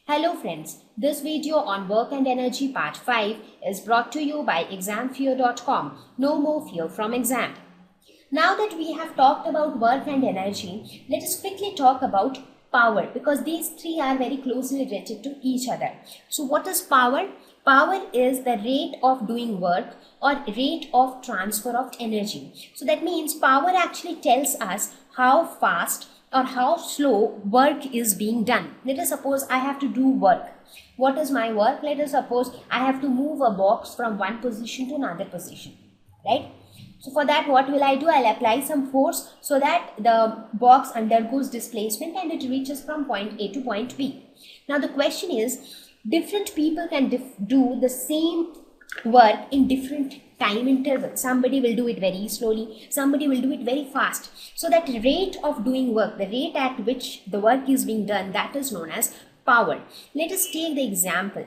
Hello friends, this video on work and energy part 5 is brought to you by examfear.com. No more fear from exam. Now that we have talked about work and energy, let us quickly talk about power because these three are very closely related to each other. So what is power? Power is the rate of doing work or rate of transfer of energy. So that means power actually tells us how fast or how slow work is being done. Let us suppose I have to do work. What is my work? Let us suppose I have to move a box from one position to another position, right? So for that, what will I do? I'll apply some force so that the box undergoes displacement and it reaches from point A to point B. Now the question is, different people can do the same work in different time intervals. Somebody will do it very slowly, somebody will do it very fast. So that rate of doing work, the rate at which the work is being done, that is known as power. Let us take the example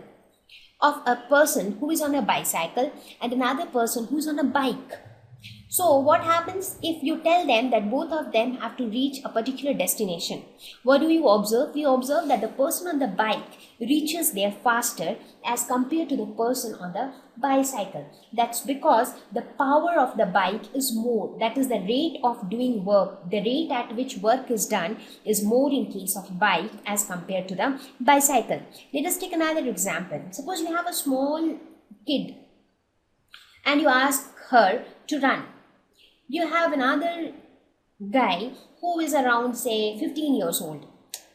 of a person who is on a bicycle and another person who is on a bike. So what happens if you tell them that both of them have to reach a particular destination? What do you observe? We observe that the person on the bike reaches there faster as compared to the person on the bicycle. That's because the power of the bike is more. That is the rate of doing work. The rate at which work is done is more in case of bike as compared to the bicycle. Let us take another example. Suppose you have a small kid and you ask her to run. You have another guy who is around say 15 years old,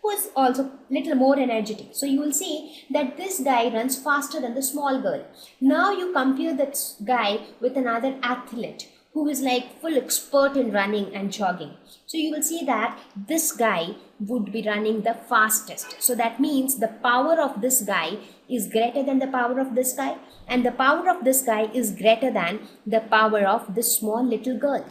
who is also little more energetic. So you will see that this guy runs faster than the small girl. Now you compare that guy with another athlete who is like full expert in running and jogging. So you will see that this guy would be running the fastest. So that means the power of this guy is greater than the power of this guy, and the power of this guy is greater than the power of this small little girl.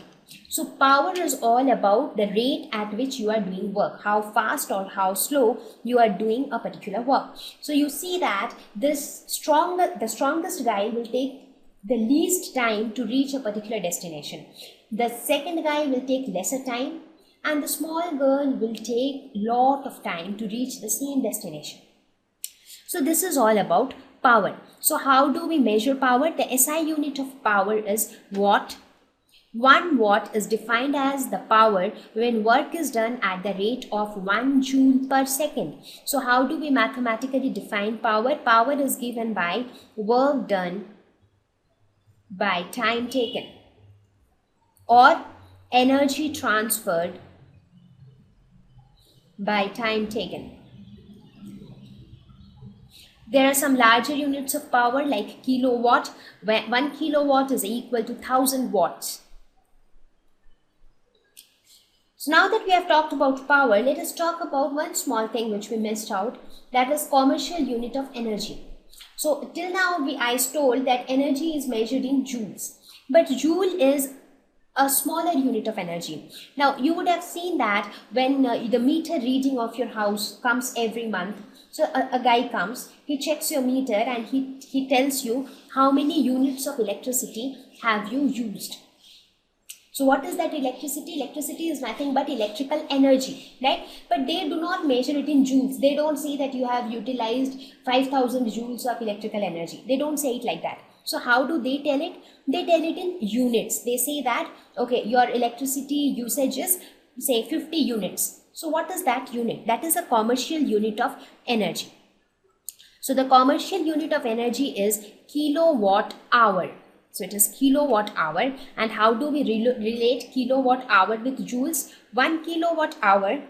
So power is all about the rate at which you are doing work, how fast or how slow you are doing a particular work. So you see that the strongest guy will take the least time to reach a particular destination. The second guy will take lesser time, and the small girl will take lot of time to reach the same destination. So this is all about power. So how do we measure power? The SI unit of power is watt. 1 watt is defined as the power when work is done at the rate of 1 joule per second. So how do we mathematically define power? Power is given by work done by time taken or energy transferred by time taken. There are some larger units of power like kilowatt, where 1 kilowatt is equal to 1000 watts. So now that we have talked about power, let us talk about one small thing which we missed out, that is commercial unit of energy. So till now I was told that energy is measured in joules, but joule is a smaller unit of energy. Now you would have seen that when the meter reading of your house comes every month. So a guy comes, he checks your meter and he tells you how many units of electricity have you used. So what is that electricity? Electricity is nothing but electrical energy, right? But they do not measure it in joules. They don't say that you have utilized 5000 joules of electrical energy. They don't say it like that. So how do they tell it? They tell it in units. They say that, okay, your electricity usage is say 50 units. So what is that unit? That is a commercial unit of energy. So the commercial unit of energy is kilowatt hour. So it is kilowatt hour. And how do we relate kilowatt hour with joules? 1 kilowatt hour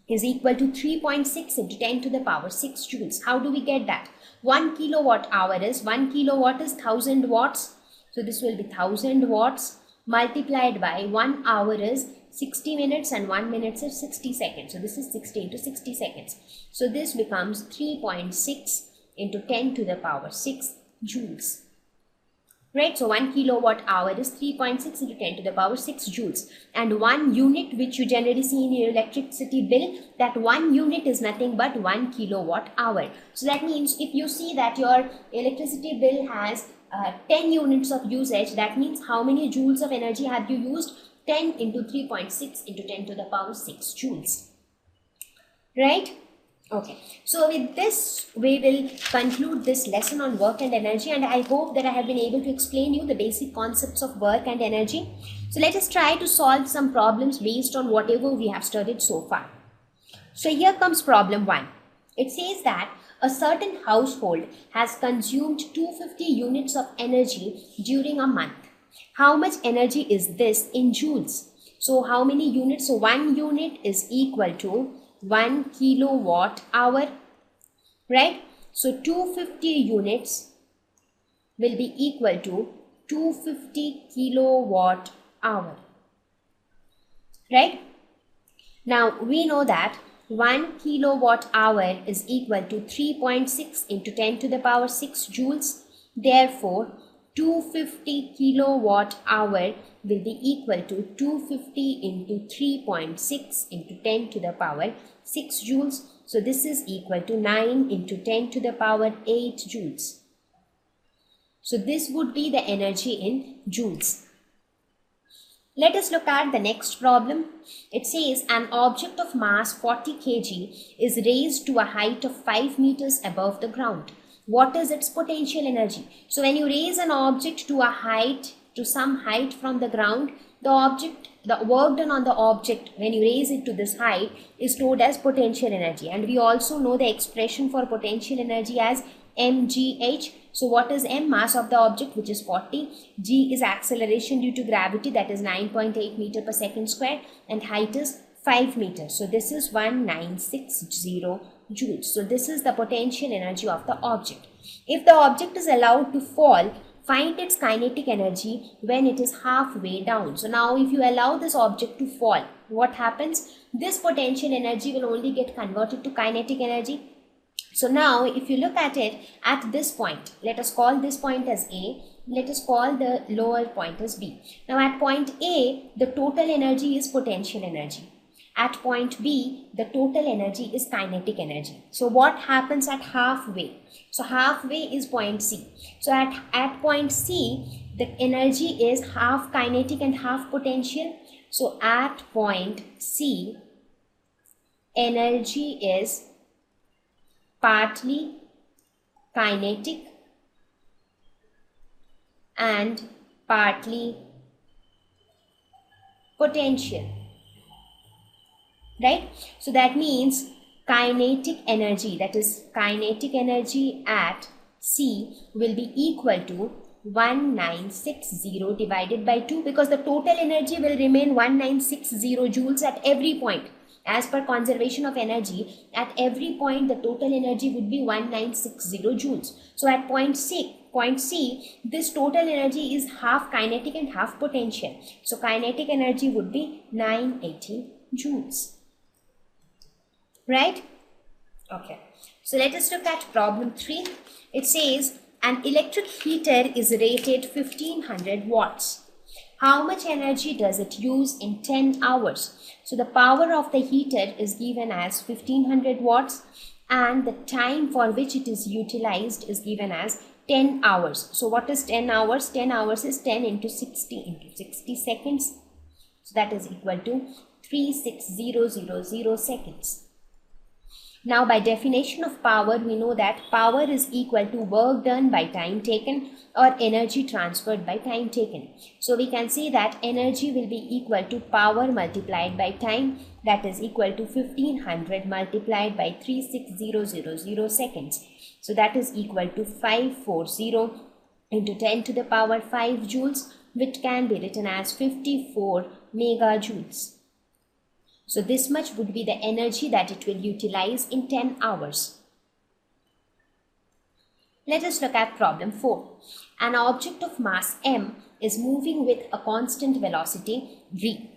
is equal to 3.6 into 10 to the power 6 joules. How do we get that? 1 kilowatt hour is 1 kilowatt is 1000 watts. So this will be 1000 watts multiplied by 1 hour is 60 minutes and 1 minute is 60 seconds. So this is 60 into 60 seconds. So this becomes 3.6 into 10 to the power 6 joules. Right, so 1 kilowatt hour is 3.6 into 10 to the power 6 joules. And 1 unit which you generally see in your electricity bill, that 1 unit is nothing but 1 kilowatt hour. So that means if you see that your electricity bill has 10 units of usage, that means how many joules of energy have you used? 10 into 3.6 into 10 to the power 6 joules. Right? Okay, so with this, we will conclude this lesson on work and energy, and I hope that I have been able to explain you the basic concepts of work and energy. So let us try to solve some problems based on whatever we have studied so far. So here comes problem 1. It says that a certain household has consumed 250 units of energy during a month. How much energy is this in joules? So how many units? So 1 unit is equal to 1 kilowatt hour, right? So 250 units will be equal to 250 kilowatt hour, right? Now we know that 1 kilowatt hour is equal to 3.6 into 10 to the power 6 joules. Therefore, 250 kilowatt hour will be equal to 250 into 3.6 into 10 to the power 6 joules. So this is equal to 9 into 10 to the power 8 joules. So this would be the energy in joules. Let us look at the next problem. It says an object of mass 40 kg is raised to a height of 5 meters above the ground. What is its potential energy? So when you raise an object to a height, to some height from the ground, the work done on the object when you raise it to this height is stored as potential energy. And we also know the expression for potential energy as mgh. So what is m? Mass of the object, which is 40. G is acceleration due to gravity, that is 9.8 meter per second square, and height is 5 meters. So this is 1960 joules. So this is the potential energy of the object. If the object is allowed to fall, find its kinetic energy when it is halfway down. So now if you allow this object to fall, what happens? This potential energy will only get converted to kinetic energy. So now if you look at it at this point, let us call this point as A, let us call the lower point as B. Now at point A, the total energy is potential energy. At point B, the total energy is kinetic energy. So what happens at halfway? So halfway is point C. So at point C, the energy is half kinetic and half potential. So at point C, energy is partly kinetic and partly potential, right? So that means kinetic energy, that is kinetic energy at C will be equal to 1960 divided by 2, because the total energy will remain 1960 joules at every point. As per conservation of energy, at every point the total energy would be 1960 joules. So at point C, this total energy is half kinetic and half potential. So kinetic energy would be 980 joules. Right? Okay. So let us look at problem 3. It says an electric heater is rated 1500 watts. How much energy does it use in 10 hours? So the power of the heater is given as 1500 watts and the time for which it is utilized is given as 10 hours. So what is 10 hours? 10 hours is 10 into 60 seconds. So that is equal to 36000 seconds. Now by definition of power, we know that power is equal to work done by time taken or energy transferred by time taken. So we can say that energy will be equal to power multiplied by time, that is equal to 1500 multiplied by 36000 seconds. So that is equal to 540 into 10 to the power 5 joules, which can be written as 54 megajoules. So this much would be the energy that it will utilize in 10 hours. Let us look at problem 4. An object of mass m is moving with a constant velocity v.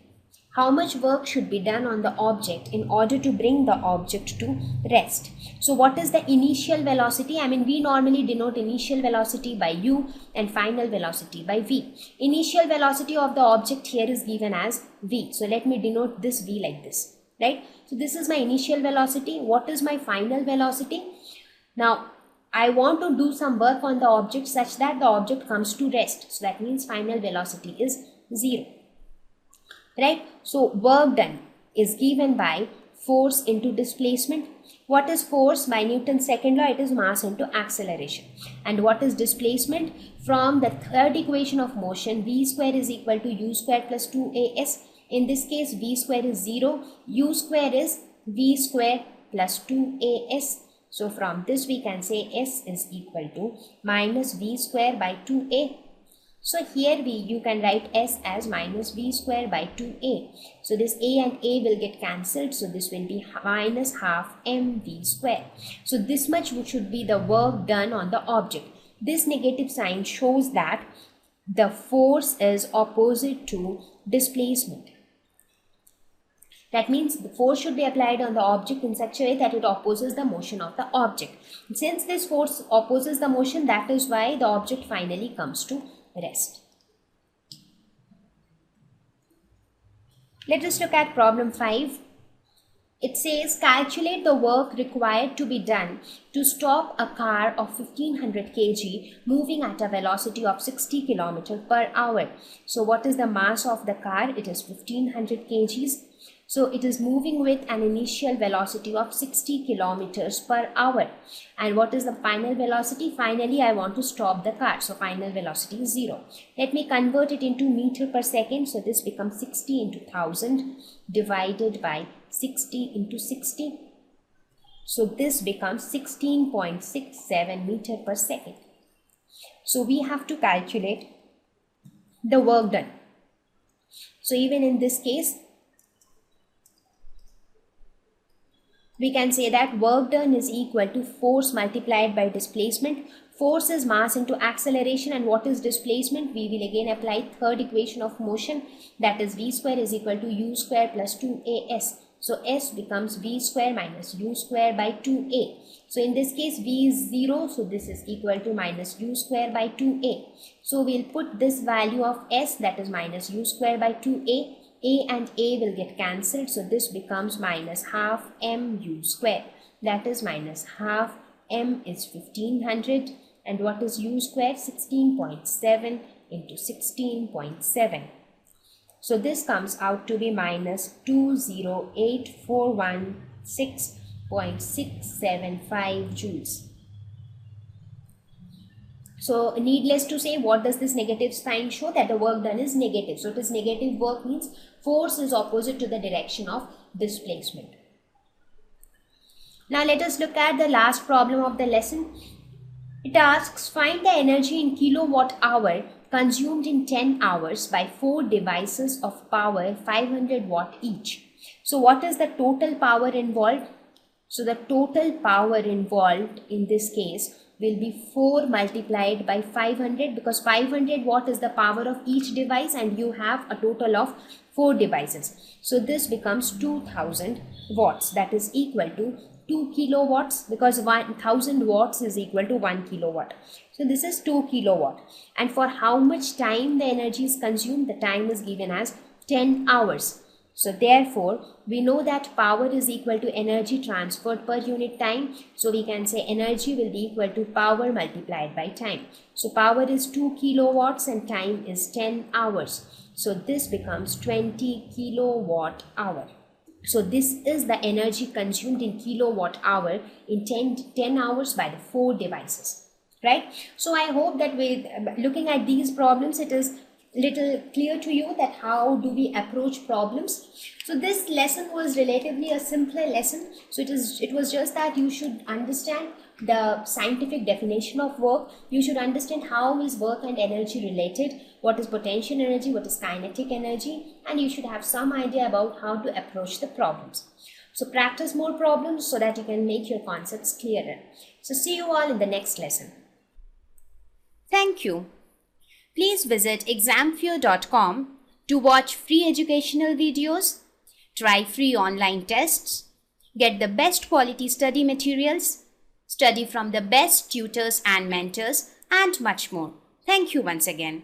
How much work should be done on the object in order to bring the object to rest? So what is the initial velocity? We normally denote initial velocity by u and final velocity by v. Initial velocity of the object here is given as v. So let me denote this v like this, right? So this is my initial velocity. What is my final velocity? Now I want to do some work on the object such that the object comes to rest. So that means final velocity is 0. Right? So work done is given by force into displacement. What is force? By Newton's second law, it is mass into acceleration. And what is displacement? From the third equation of motion, v square is equal to u square plus 2as. In this case, v square is 0, u square is v square plus 2as. So from this we can say s is equal to minus v square by 2a. So here you can write s as minus v square by 2a. So this a and a will get cancelled. So this will be minus half mv square. So this much should be the work done on the object. This negative sign shows that the force is opposite to displacement. That means the force should be applied on the object in such a way that it opposes the motion of the object. Since this force opposes the motion, that is why the object finally comes to rest. Let us look at problem 5. It says calculate the work required to be done to stop a car of 1500 kg moving at a velocity of 60 km per hour. So what is the mass of the car? It is 1500 kgs. So it is moving with an initial velocity of 60 kilometers per hour. And what is the final velocity? Finally, I want to stop the car. So final velocity is 0. Let me convert it into meter per second. So this becomes 60 into 1000 divided by 60 into 60. So this becomes 16.67 meter per second. So we have to calculate the work done. So even in this case, we can say that work done is equal to force multiplied by displacement. Force is mass into acceleration, and what is displacement? We will again apply third equation of motion, that is v square is equal to u square plus 2as. So s becomes v square minus u square by 2a. So in this case v is 0, so this is equal to minus u square by 2a. So we'll put this value of s, that is minus u square by 2a. A and A will get cancelled, so this becomes minus half mu square, that is minus half m is 1500, and what is u square? 16.7 into 16.7. So this comes out to be minus 208,416.675 joules. So needless to say, what does this negative sign show? That the work done is negative. So it is negative work means force is opposite to the direction of displacement. Now let us look at the last problem of the lesson. It asks, find the energy in kilowatt hour consumed in 10 hours by 4 devices of power 500 watt each. So what is the total power involved? So the total power involved in this case will be 4 multiplied by 500, because 500 watt is the power of each device and you have a total of 4 devices. So this becomes 2000 watts, that is equal to 2 kilowatts, because 1000 watts is equal to 1 kilowatt. So this is 2 kilowatt. And for how much time the energy is consumed? The time is given as 10 hours. So therefore, we know that power is equal to energy transferred per unit time. So we can say energy will be equal to power multiplied by time. So power is 2 kilowatts and time is 10 hours. So this becomes 20 kilowatt hour. So this is the energy consumed in kilowatt hour in 10 hours by the 4 devices. Right? So I hope that with looking at these problems, it is little clear to you that how do we approach problems. So this lesson was relatively a simpler lesson. So it was just that you should understand the scientific definition of work. You should understand how is work and energy related, what is potential energy, what is kinetic energy, and you should have some idea about how to approach the problems. So practice more problems so that you can make your concepts clearer. So see you all in the next lesson. Thank you. Please visit examfear.com to watch free educational videos, try free online tests, get the best quality study materials, study from the best tutors and mentors, and much more. Thank you once again.